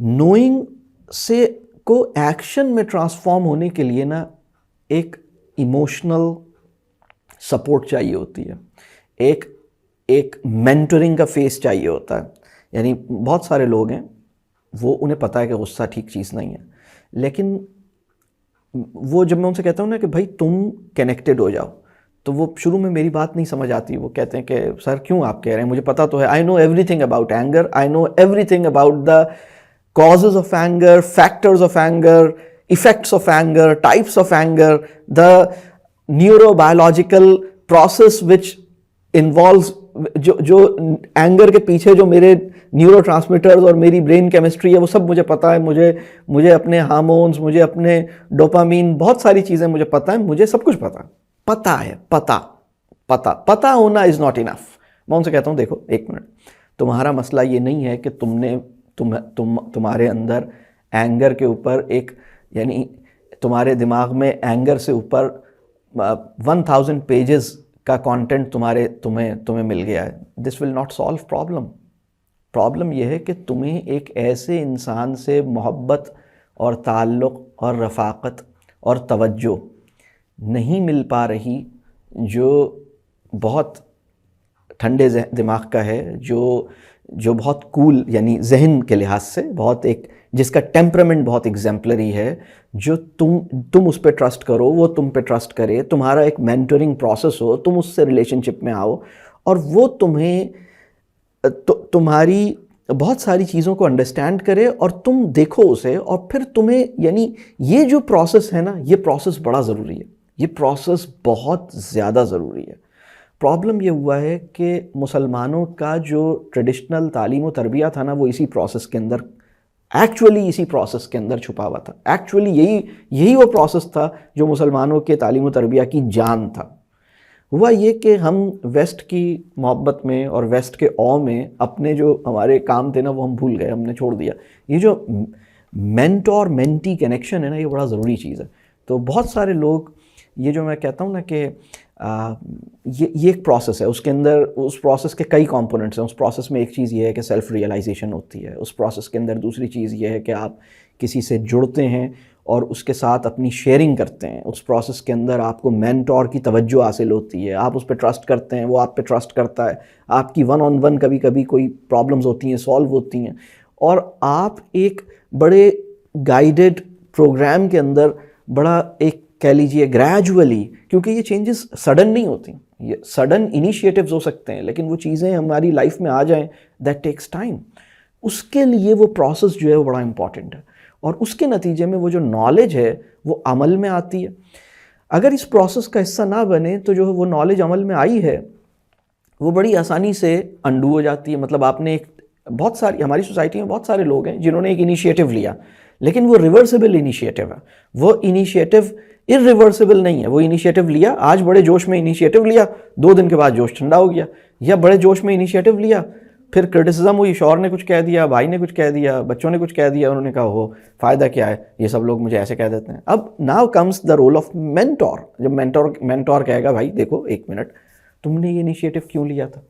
Knowing से को action में ट्रांसफॉर्म होने के लिए ना एक इमोशनल सपोर्ट चाहिए होती है, एक मेंटरिंग का फेस चाहिए होता है। यानी बहुत सारे लोग हैं, वो उन्हें पता है कि गुस्सा ठीक चीज़ नहीं है, लेकिन वो जब मैं उनसे कहता हूँ ना कि भाई तुम कनेक्टेड हो जाओ, तो वो शुरू में मेरी बात नहीं समझ आती। वो कहते हैं कि सर क्यों आप कह रहे हैं, मुझे पता तो है, I know everything about anger, I know everything about the causes of anger, factors of anger, effects of anger, types of anger, the neurobiological process which involves जो एंगर के पीछे जो मेरे न्यूरोट्रांसमीटर्स और मेरी ब्रेन केमिस्ट्री है वो सब मुझे पता है। मुझे अपने हार्मोन्स, मुझे अपने डोपामीन, बहुत सारी चीज़ें मुझे पता है, मुझे सब कुछ पता है। पता होना इज़ नॉट इनफ। मैं उनसे कहता हूँ देखो एक मिनट, तुम्हारा मसला ये नहीं है कि तुम्हारे अंदर एंगर के ऊपर यानी तुम्हारे दिमाग में एंगर से ऊपर 1000 पेजेस का कंटेंट तुम्हें मिल गया है। This will not solve problem यह है कि तुम्हें एक ऐसे इंसान से मोहब्बत और ताल्लुक़ और रफ़ाक़त और तवज्जो नहीं मिल पा रही जो बहुत ठंडे दिमाग का है, जो बहुत कूल यानी जहन के लिहाज से बहुत जिसका टेम्परामेंट बहुत एग्जाम्पलरी है, जो तुम उस पर ट्रस्ट करो, वो तुम पे ट्रस्ट करे, तुम्हारा एक मेंटरिंग प्रोसेस हो, तुम उससे रिलेशनशिप में आओ और वो तुम्हारी बहुत सारी चीज़ों को अंडरस्टैंड करे और तुम देखो उसे, और फिर तुम्हें यानी ये जो प्रोसेस है ना, ये प्रोसेस बड़ा ज़रूरी है, ये प्रोसेस बहुत ज़्यादा ज़रूरी है। प्रॉब्लम ये हुआ है कि मुसलमानों का जो ट्रेडिशनल तालीम व तरबिया था ना, वो इसी प्रोसेस के अंदर छुपा हुआ था। एक्चुअली यही वो प्रोसेस था जो मुसलमानों के तालीम व तरबिया की जान था। हुआ ये कि हम वेस्ट की मोहब्बत में और वेस्ट के औ में अपने जो हमारे काम थे ना वो हम भूल गए, हमने छोड़ दिया। ये जो मेंटोर मेंटी कनेक्शन है ना, ये बड़ा ज़रूरी चीज़ है। तो बहुत सारे लोग, ये जो मैं कहता हूँ ना कि ये एक प्रोसेस है, उसके अंदर उस प्रोसेस के कई कंपोनेंट्स हैं। उस प्रोसेस में एक चीज़ ये है कि सेल्फ रियलाइजेशन होती है। उस प्रोसेस के अंदर दूसरी चीज़ ये है कि आप किसी से जुड़ते हैं और उसके साथ अपनी शेयरिंग करते हैं। उस प्रोसेस के अंदर आपको मेंटोर की तवज्जो हासिल होती है, आप उस पर ट्रस्ट करते हैं, वो आप पे ट्रस्ट करता है, आपकी 1-on-1 कभी कभी कोई प्रॉब्लम्स होती हैं, सॉल्व होती हैं, और आप एक बड़े गाइडेड प्रोग्राम के अंदर बड़ा एक कह लीजिए ग्रेजुअली, क्योंकि ये चेंजेस सडन नहीं होती, ये सडन इनिशिएटिव्स हो सकते हैं, लेकिन वो चीज़ें हमारी लाइफ में आ जाएं, दैट टेक्स टाइम। उसके लिए वो प्रोसेस जो है वो बड़ा इंपॉर्टेंट है, और उसके नतीजे में वो जो नॉलेज है वो अमल में आती है। अगर इस प्रोसेस का हिस्सा ना बने तो जो वो नॉलेज अमल में आई है वो बड़ी आसानी से अंडू हो जाती है। मतलब आपने बहुत सारी, हमारी सोसाइटी में बहुत सारे लोग हैं जिन्होंने एक इनिशिएटिव लिया, लेकिन वो रिवर्सिबल इनिशिएटिव है, वो इनिशिएटिव इरिवर्सिबल नहीं है। वो इनिशिएटिव लिया, आज बड़े जोश में इनिशिएटिव लिया, 2 दिन के बाद जोश ठंडा हो गया, या बड़े जोश में इनिशिएटिव लिया, फिर क्रिटिसिज्म हुई, शौहर ने कुछ कह दिया, भाई ने कुछ कह दिया, बच्चों ने कुछ कह दिया, उन्होंने कहा हो फ़ायदा क्या है, ये सब लोग मुझे ऐसे कह देते हैं। अब now comes the role of mentor. जब मेंटोर कहेगा भाई देखो एक मिनट, तुमने ये इनिशिएटिव क्यों लिया था,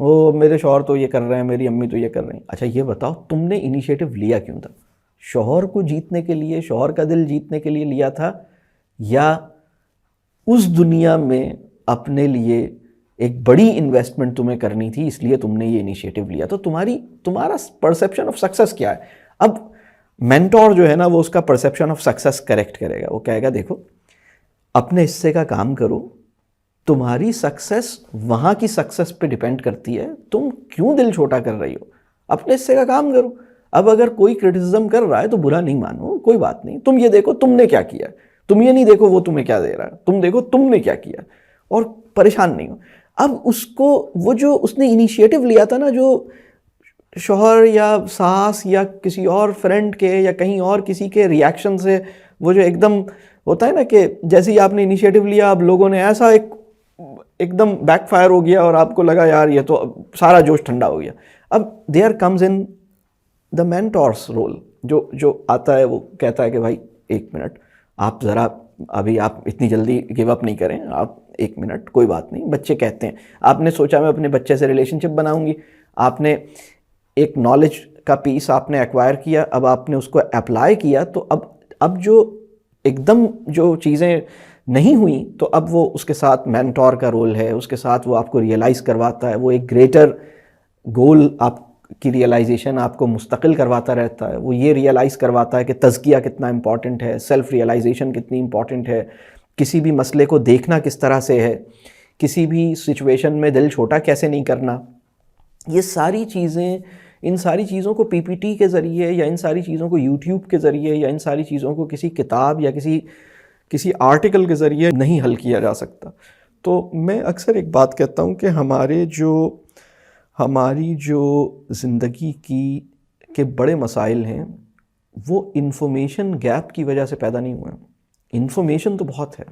वो मेरे शौहर तो ये कर रहे हैं, मेरी अम्मी तो ये कर रही हैं, अच्छा ये बताओ तुमने इनिशिएटिव लिया क्यों था? शौहर को जीतने के लिए, शौहर का दिल जीतने के लिए लिया था, या उस दुनिया में अपने लिए एक बड़ी इन्वेस्टमेंट तुम्हें करनी थी इसलिए तुमने ये इनिशिएटिव लिया? तो तुम्हारा परसेप्शन ऑफ सक्सेस क्या है? अब मेंटोर जो है ना, वो उसका परसेप्शन ऑफ सक्सेस करेक्ट करेगा। वो कहेगा देखो अपने हिस्से का काम करो, तुम्हारी सक्सेस वहाँ की सक्सेस पे डिपेंड करती है, तुम क्यों दिल छोटा कर रही हो, अपने हिस्से का काम करो। अब अगर कोई क्रिटिसिज्म कर रहा है तो बुरा नहीं मानो, कोई बात नहीं, तुम ये देखो तुमने क्या किया, तुम ये नहीं देखो वो तुम्हें क्या दे रहा है, तुम देखो तुमने क्या किया, और परेशान नहीं हो। अब उसको वो जो उसने इनिशिएटिव लिया था ना, जो शौहर या सास या किसी और फ्रेंड के या कहीं और किसी के रिएक्शन से, वो जो एकदम होता है ना कि जैसे ही आपने इनिशिएटिव लिया, अब लोगों ने ऐसा एकदम बैकफायर हो गया और आपको लगा यार ये तो सारा जोश ठंडा हो गया। अब there comes in the mentors role, जो आता है, वो कहता है कि भाई एक मिनट, आप ज़रा अभी आप इतनी जल्दी गिव अप नहीं करें, आप एक मिनट, कोई बात नहीं, बच्चे कहते हैं, आपने सोचा मैं अपने बच्चे से रिलेशनशिप बनाऊंगी, आपने एक नॉलेज का पीस आपने एक्वायर किया, अब आपने उसको अप्लाई किया, तो अब जो एकदम जो चीज़ें नहीं हुई, तो अब वो उसके साथ मेंटोर का रोल है, उसके साथ वो आपको रियलाइज़ करवाता है, वो एक ग्रेटर गोल आपकी रियलाइजेशन आपको मुस्तकिल करवाता रहता है। वो ये रियलाइज़ करवाता है कि तज़किया कितना इंपॉर्टेंट है, सेल्फ़ रियलाइजेशन कितनी इंपॉर्टेंट है, किसी भी मसले को देखना किस तरह से है, किसी भी सिचुएशन में दिल छोटा कैसे नहीं करना। ये सारी चीज़ें, इन सारी चीज़ों को पीपीटी के ज़रिए या इन सारी चीज़ों को यूट्यूब के ज़रिए या इन सारी चीज़ों को किसी किताब या किसी आर्टिकल के ज़रिए नहीं हल किया जा सकता। तो मैं अक्सर एक बात कहता हूँ कि हमारी जो ज़िंदगी के बड़े मसाइल हैं, वो इन्फॉर्मेशन गैप की वजह से पैदा नहीं हुए हैं। इन्फॉर्मेशन तो बहुत है,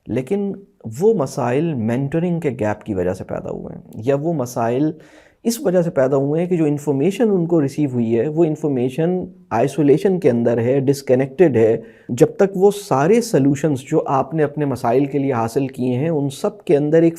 लेकिन वो मसाइल मेंटरिंग के गैप की वजह से पैदा हुए हैं, या वो मसाइल इस वजह से पैदा हुए हैं कि जो इन्फॉर्मेशन उनको रिसीव हुई है, वो इन्फॉर्मेशन आइसोलेशन के अंदर है, डिस्कनेक्टेड है। जब तक वो सारे सॉल्यूशंस जो आपने अपने मसाइल के लिए हासिल किए हैं, उन सब के अंदर एक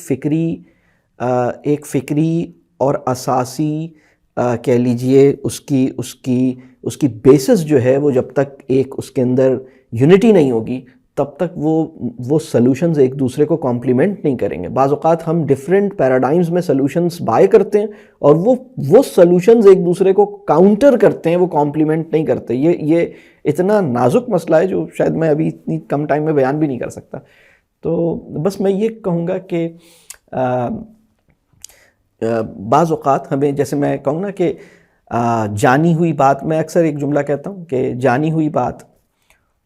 फ़िक्री और असासी कह लीजिए उसकी बेसिस जो है, वो जब तक एक उसके अंदर यूनिटी नहीं होगी, तब तक वो सॉल्यूशंस एक दूसरे को कॉम्प्लीमेंट नहीं करेंगे। बाज़ औक़ात हम डिफरेंट पैराडाइम्स में सॉल्यूशंस बाय करते हैं और वो सॉल्यूशंस एक दूसरे को काउंटर करते हैं, वो कॉम्प्लीमेंट नहीं करते। ये इतना नाजुक मसला है जो शायद मैं अभी इतनी कम टाइम में बयान भी नहीं कर सकता। तो बस मैं ये कहूँगा कि बाज़ औक़ात हमें, जैसे मैं कहूँ ना कि जानी हुई बात, मैं अक्सर एक जुमला कहता हूँ कि जानी हुई बात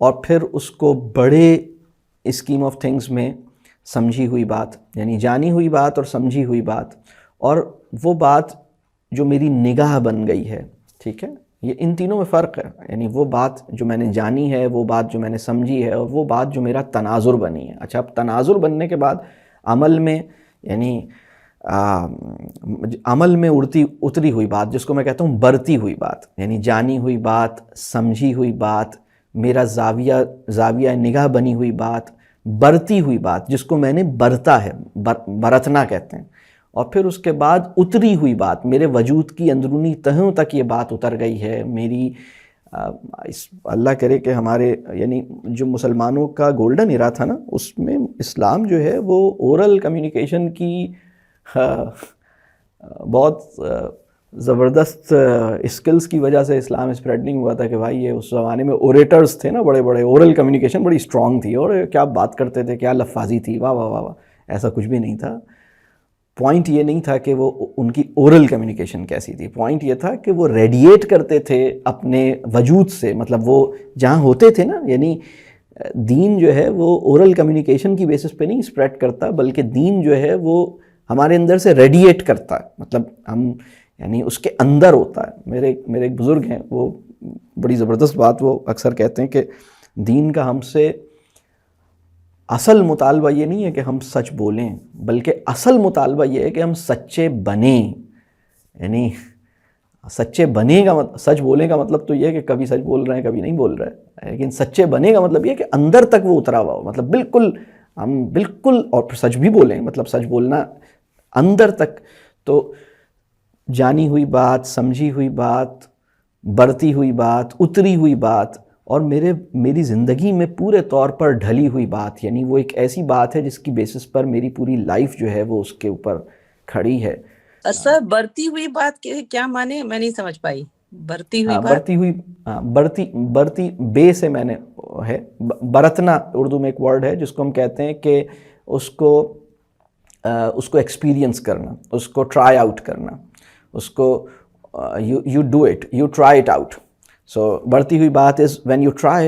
और फिर उसको बड़े स्कीम ऑफ थिंग्स में समझी हुई बात, यानी जानी हुई बात और समझी हुई बात, और वो बात जो मेरी निगाह बन गई है, ठीक है, ये इन तीनों में फ़र्क है। यानी वो बात जो मैंने जानी है, वो बात जो मैंने समझी है, और वो बात जो मेरा तनाजुर बनी है। अच्छा, अब तनाजुर बनने के बाद अमल में, यानी अमल में उतरी हुई बात, जिसको मैं कहता हूँ बरती हुई बात, यानी जानी हुई बात, समझी हुई बात, मेरा जाविया निगाह बनी हुई बात, बरती हुई बात, जिसको मैंने बरता है, बरतना कहते हैं, और फिर उसके बाद उतरी हुई बात, मेरे वजूद की अंदरूनी तहों तक ये बात उतर गई है मेरी। अल्लाह करे कि हमारे, यानी जो मुसलमानों का गोल्डन इरा था ना, उसमें इस्लाम जो है वो ओरल कम्युनिकेशन की बहुत ज़बरदस्त स्किल्स की वजह से इस्लाम स्प्रेड नहीं हुआ था कि भाई, ये उस ज़माने में ओरेटर्स थे ना, बड़े बड़े, ओरल कम्युनिकेशन बड़ी स्ट्रॉन्ग थी, और क्या बात करते थे, क्या लफ्ज़ी थी, वाह वाह वाह वाह, ऐसा कुछ भी नहीं था। पॉइंट ये नहीं था कि वो उनकी ओरल कम्युनिकेशन कैसी थी, पॉइंट ये था कि वो रेडिएट करते थे अपने वजूद से, मतलब वो जहाँ होते थे ना, यानी दीन जो है वो ओरल कम्युनिकेशन की बेसिस पे नहीं स्प्रेड करता, बल्कि दीन जो है वो हमारे अंदर से रेडिएट करता है, मतलब हम, यानी उसके अंदर होता है। मेरे एक बुज़ुर्ग हैं, वो बड़ी ज़बरदस्त बात वो अक्सर कहते हैं कि दीन का हमसे असल मुतालबा ये नहीं है कि हम सच बोलें, बल्कि असल मुतालबा ये है कि हम सच्चे बनें। यानी सच्चे बने का सच बोलने का मतलब तो ये है कि कभी सच बोल रहे हैं, कभी नहीं बोल रहे हैं, लेकिन सच्चे बने का मतलब ये है कि अंदर तक वो उतरा हुआ हो, मतलब बिल्कुल हम बिल्कुल, और सच भी बोलें, मतलब सच बोलना अंदर तक। तो जानी हुई बात, समझी हुई बात, बढ़ती हुई बात, उतरी हुई बात, और मेरी ज़िंदगी में पूरे तौर पर ढली हुई बात, यानी वो एक ऐसी बात है जिसकी बेसिस पर मेरी पूरी लाइफ जो है वो उसके ऊपर खड़ी है। सर, बढ़ती हुई बात के क्या माने, मैं नहीं समझ पाई। बढ़ती हुई बात, बढ़ती बे से मैंने है, बरतना उर्दू में एक वर्ड है जिसको हम कहते हैं कि उसको एक्सपीरियंस करना, उसको ट्राई आउट करना, उसको you do it, you try it out. So बढ़ती हुई बात is when you try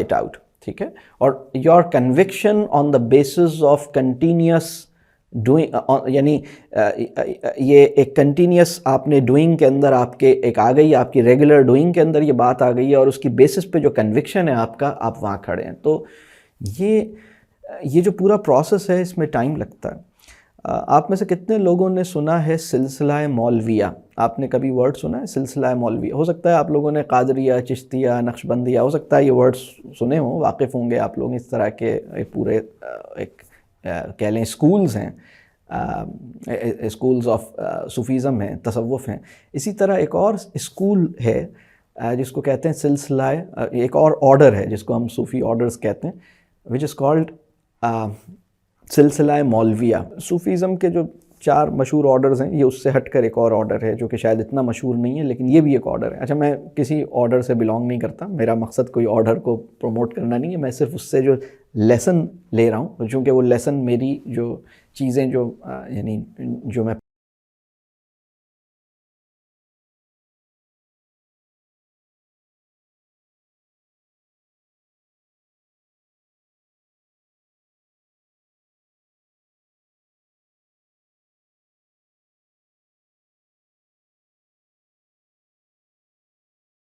it out, ठीक है, और your conviction on the basis of continuous doing, यानी ये एक कंटिन्यूस आपने डूइंग के अंदर आपके एक आ गई, आपकी रेगुलर डूइंग के अंदर ये बात आ गई है, और उसकी बेसिस पे जो कन्विक्शन है आपका, आप वहाँ खड़े हैं। तो ये जो पूरा प्रोसेस है, इसमें टाइम लगता है। आप में से कितने लोगों ने सुना है सिलसिला मौलविया? आपने कभी वर्ड सुना है सिलसिला मौलविया? हो सकता है आप लोगों ने कादरिया, चिश्तिया, नक्शबंदिया, हो सकता है ये वर्ड्स सुने हों, वाकिफ़ होंगे आप लोग। इस तरह के पूरे एक कह लें स्कूल्स हैं स्कूल्स ऑफ सूफीज़म हैं, तसव्वुफ़ हैं। इसी तरह एक और स्कूल है जिसको कहते हैं सिलसिला, एक और ऑर्डर है जिसको हम सूफ़ी ऑर्डर्स कहते हैं, विच इज़ कॉल्ड सिलसिला मौलविया। सूफीज़म के जो 4 मशहूर ऑर्डर्स हैं, ये उससे हटकर एक और ऑर्डर है जो कि शायद इतना मशहूर नहीं है, लेकिन ये भी एक ऑर्डर है। अच्छा, मैं किसी ऑर्डर से बिलोंग नहीं करता, मेरा मकसद कोई ऑर्डर को प्रमोट करना नहीं है, मैं सिर्फ उससे जो लेसन ले रहा हूँ, चूँकि वो लेसन मेरी जो चीज़ें जो यानी जो मैं